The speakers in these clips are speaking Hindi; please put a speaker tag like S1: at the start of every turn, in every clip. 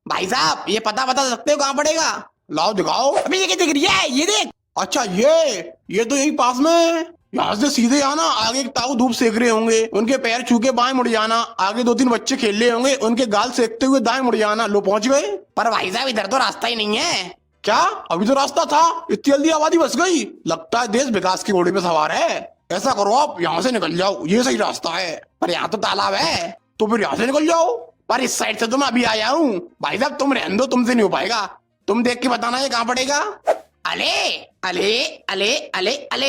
S1: भाई साहब ये पता बता सकते हो कहाँ पड़ेगा? लाओ दिखाओ। अभी ये क्या दिख रही है? ये देख। अच्छा ये तो यही पास में है। यहाँ से सीधे आना, आगे एक ताऊ धूप सेक रहे होंगे, उनके पैर छू के बाएं मुड़ जाना, आगे दो तीन बच्चे खेल रहे होंगे, उनके गाल सेकते हुए दाएं मुड़ जाना। लो पहुंच गए। पर भाई साहब इधर तो रास्ता ही नहीं है। क्या अभी तो रास्ता था? इतनी जल्दी आबादी बस गई? लगता है देश विकास के घोड़े पे सवार है। ऐसा करो आप यहाँ से निकल जाओ, ये सही रास्ता है। पर यहाँ तो तालाब है। तो फिर यहाँ से निकल जाओ। पर इस साइड से तो मैं अभी आया हूँ। भाई साहब तुम रहने दो, तुमसे नहीं हो पाएगा। तुम देख के बताना ये कहाँ पड़ेगा। अले अले अले अले अले।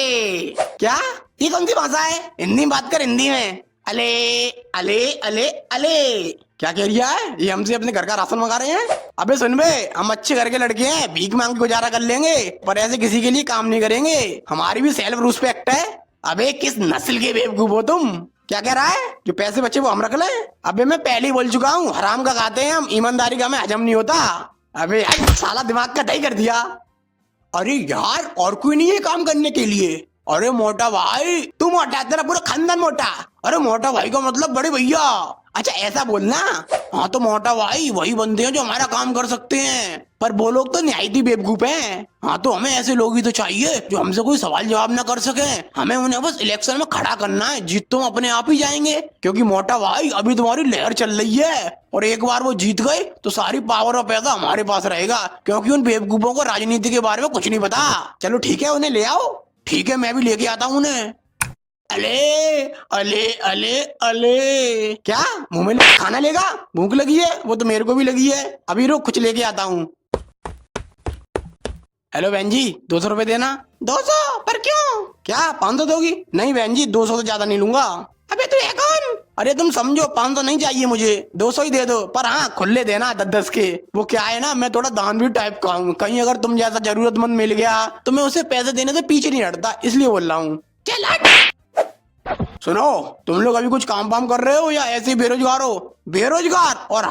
S1: क्या ये कौन सी भाषा है? हिंदी में बात कर, हिंदी में। अले अले अले अले। क्या कह रही है ये? हमसे अपने घर का राशन मंगा रहे हैं? अबे सुन बे, हम अच्छे घर के लड़के हैं, भीख मांग के गुजारा कर लेंगे, पर ऐसे किसी के लिए काम नहीं करेंगे। हमारी भी सेल्फ रिस्पेक्ट है। अबे किस नस्ल के बेवकूफ हो तुम? क्या कह रहा है? जो पैसे बचे वो हम रख ले। अबे मैं पहले ही बोल चुका हूँ, हराम का खाते हैं हम, ईमानदारी का हमें हजम नहीं होता। अबे यार साला दिमाग का दही कर दिया। अरे यार और कोई नहीं है काम करने के लिए? अरे मोटा भाई तू मोटा, तेरा पूरा खानदान मोटा। अरे मोटा भाई का मतलब बड़े भैया। अच्छा ऐसा बोलना। हाँ तो मोटा भाई वही बंदे हैं जो हमारा काम कर सकते हैं, पर वो लोग तो निहायती बेवकूफ हैं। हाँ तो हमें ऐसे लोग ही तो चाहिए जो हमसे कोई सवाल जवाब ना कर सके। हमें उन्हें बस इलेक्शन में खड़ा करना है, जीत तो हम अपने आप ही जाएंगे। क्योंकि मोटा भाई अभी तुम्हारी लहर चल रही है, और एक बार वो जीत गए तो सारी पावर और पैसा हमारे पास रहेगा। क्योंकि उन बेवकूफों को राजनीति के बारे में कुछ नहीं पता। चलो ठीक है उन्हें ले आओ। ठीक है मैं भी लेके आता हूँ उन्हें। अले अले अले अले। क्या मुंह में खाना लेगा? भूख लगी है? वो तो मेरे को भी लगी है। अभी रुक कुछ लेके आता हूँ। हेलो बहन जी 200 रुपए देना। 200? पर क्यों? क्या 500 दोगी? नहीं बहन जी 200 से ज्यादा नहीं लूंगा। अबे तू है कौन? अरे तुम समझो 500 नहीं चाहिए मुझे, 200 ही दे दो। पर हाँ खुले देना 10-10 के। वो क्या है ना, मैं थोड़ा दानवीर टाइप का हूँ, कहीं अगर तुम जैसा जरूरतमंद मिल गया तो मैं उसे पैसे देने से पीछे नहीं हटता, इसलिए बोल रहा हूँ। चल हट। सुनो तुम लोग अभी कुछ काम वाम कर रहे हो या ऐसे ही बेरोजगार हो? बेरोजगार? और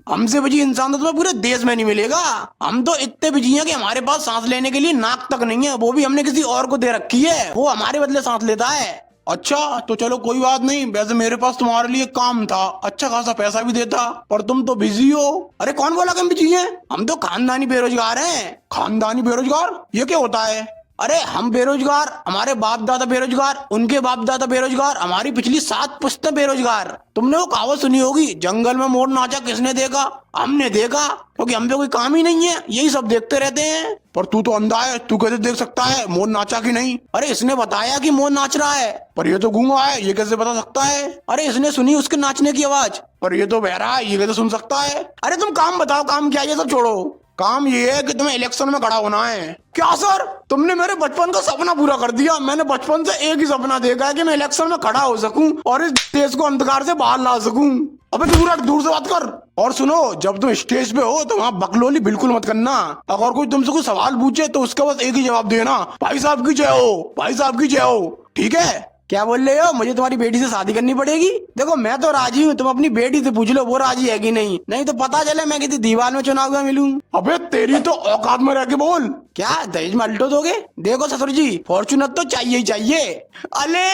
S1: हमसे बिजी इंसान तो तुम्हें पूरे देश में नहीं मिलेगा। हम तो इतने बिजी हैं कि हमारे पास सांस लेने के लिए नाक तक नहीं है, वो भी हमने किसी और को दे रखी है, वो हमारे बदले सांस लेता है। अच्छा तो चलो कोई बात नहीं, वैसे मेरे पास तुम्हारे लिए काम था, अच्छा खासा पैसा भी देता, पर तुम तो बिजी हो। अरे कौन बोला कि हम बिजी हैं? हम तो खानदानी बेरोजगार हैं। खानदानी बेरोजगार ये क्या होता है? अरे हम बेरोजगार, हमारे बाप दादा बेरोजगार, उनके बाप दादा बेरोजगार, हमारी पिछली 7 पुश्तें बेरोजगार। तुमने वो कहावत सुनी होगी, जंगल में मोर नाचा किसने देखा? हमने देखा, क्योंकि हम पे कोई काम ही नहीं है, यही सब देखते रहते हैं। पर तू तो अंधा है, तू कैसे देख सकता है मोर नाचा कि नहीं? अरे इसने बताया कि मोर नाच रहा है, पर ये तो गूंगा है, ये कैसे बता सकता है? अरे इसने सुनी उसके नाचने की आवाज, पर ये तो बहरा है, ये कैसे सुन सकता है? अरे तुम काम बताओ, काम क्या? ये सब छोड़ो। काम ये है कि तुम्हें इलेक्शन में खड़ा होना है। क्या सर? तुमने मेरे बचपन का सपना पूरा कर दिया। मैंने बचपन से एक ही सपना देखा है कि मैं इलेक्शन में खड़ा हो सकूं और इस देश को अंधकार से बाहर ला सकूं। अबे दूर हट, दूर से बात कर। और सुनो, जब तुम स्टेज पे हो तो वहाँ बकलोली बिल्कुल मत करना। अगर कोई तुमसे कोई सवाल पूछे तो उसका बस एक ही जवाब देना, भाई साहब की जय हो, भाई साहब की जय हो। ठीक है? क्या बोल रहे हो? मुझे तुम्हारी बेटी से शादी करनी पड़ेगी? देखो मैं तो राजी हूँ, तुम अपनी बेटी से पूछ लो वो राजी है कि नहीं, नहीं तो पता चले मैं किसी दीवार में चुनाव में मिलूं। अबे तेरी तो औकात में रह के बोल। क्या दहेज में अल्टो दोगे? देखो ससुर जी, फॉर्चूनर तो चाहिए ही चाहिए। अले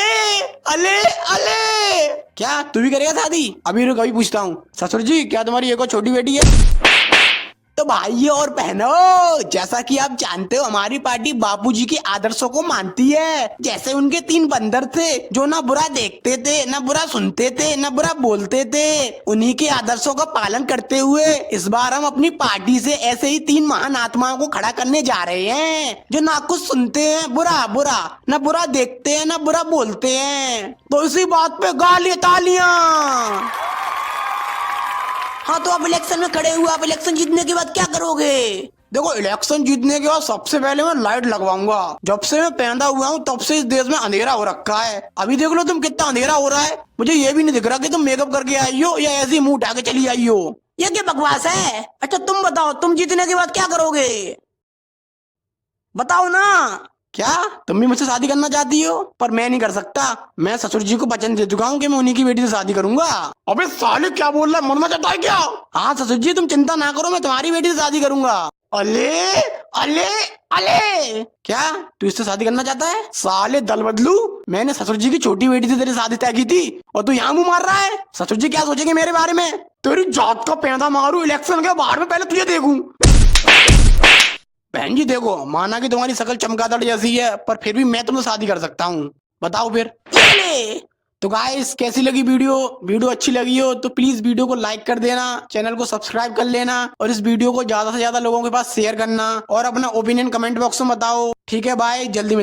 S1: अले अले। क्या तू भी करेगा शादी? अभी रुक, अभी पूछता हूँ। ससुर जी क्या तुम्हारी एक और छोटी बेटी है? तो भाइयों और बहनों, जैसा कि आप जानते हो हमारी पार्टी बापूजी के आदर्शों को मानती है। जैसे उनके 3 बंदर थे जो ना बुरा देखते थे, ना बुरा सुनते थे, ना बुरा बोलते थे। उन्हीं के आदर्शों का पालन करते हुए इस बार हम अपनी पार्टी से ऐसे ही 3 महान आत्माओं को खड़ा करने जा रहे हैं, जो ना कुछ सुनते हैं बुरा बुरा, ना बुरा देखते हैं, ना बुरा बोलते हैं। तो इसी बात पे गालियां तालियां। हाँ तो आप इलेक्शन में खड़े हुए, आप इलेक्शन जीतने के बाद क्या करोगे? देखो इलेक्शन जीतने के बाद सबसे पहले मैं लाइट लगवाऊंगा। जब से मैं पैदा हुआ हूँ तब से इस देश में अंधेरा हो रखा है। अभी देख लो तुम कितना अंधेरा हो रहा है। मुझे ये भी नहीं दिख रहा कि तुम मेकअप करके आई हो या ऐसे ही मुंह उठा के चली आई हो। ये क्या बकवास है? अच्छा तुम बताओ, तुम जीतने के बाद क्या करोगे? बताओ ना। क्या तुम भी मुझसे शादी करना चाहती हो? पर मैं नहीं कर सकता, मैं ससुर जी को वचन दे चुका हूँ कि मैं उन्हीं की बेटी से शादी करूंगा। अबे साले क्या बोल रहा है, मरना चाहता है क्या? हाँ ससुर जी तुम चिंता ना करो, मैं तुम्हारी बेटी से शादी करूंगा। अले अले अले, क्या तू इससे शादी करना चाहता है? साले दल बदलू, मैंने ससुर जी की छोटी बेटी से तेरी शादी तय की थी और तू यहाँ मुंह मार रहा है। ससुर जी क्या सोचेंगे मेरे बारे में? तेरी जात का पैदा मारू, इलेक्शन के बाहर में पहले तुझे देखूं। बहन जी देखो, माना कि तुम्हारी शकल चमगादड़ जैसी है, पर फिर भी मैं तुमसे शादी कर सकता हूँ, बताओ फिर। ये तो गाइस, कैसी लगी वीडियो अच्छी लगी हो तो प्लीज वीडियो को लाइक कर देना, चैनल को सब्सक्राइब कर लेना और इस वीडियो को ज्यादा से ज्यादा लोगों के पास शेयर करना और अपना ओपिनियन कमेंट बॉक्स में बताओ। ठीक है, बाय, जल्दी मिलते हैं।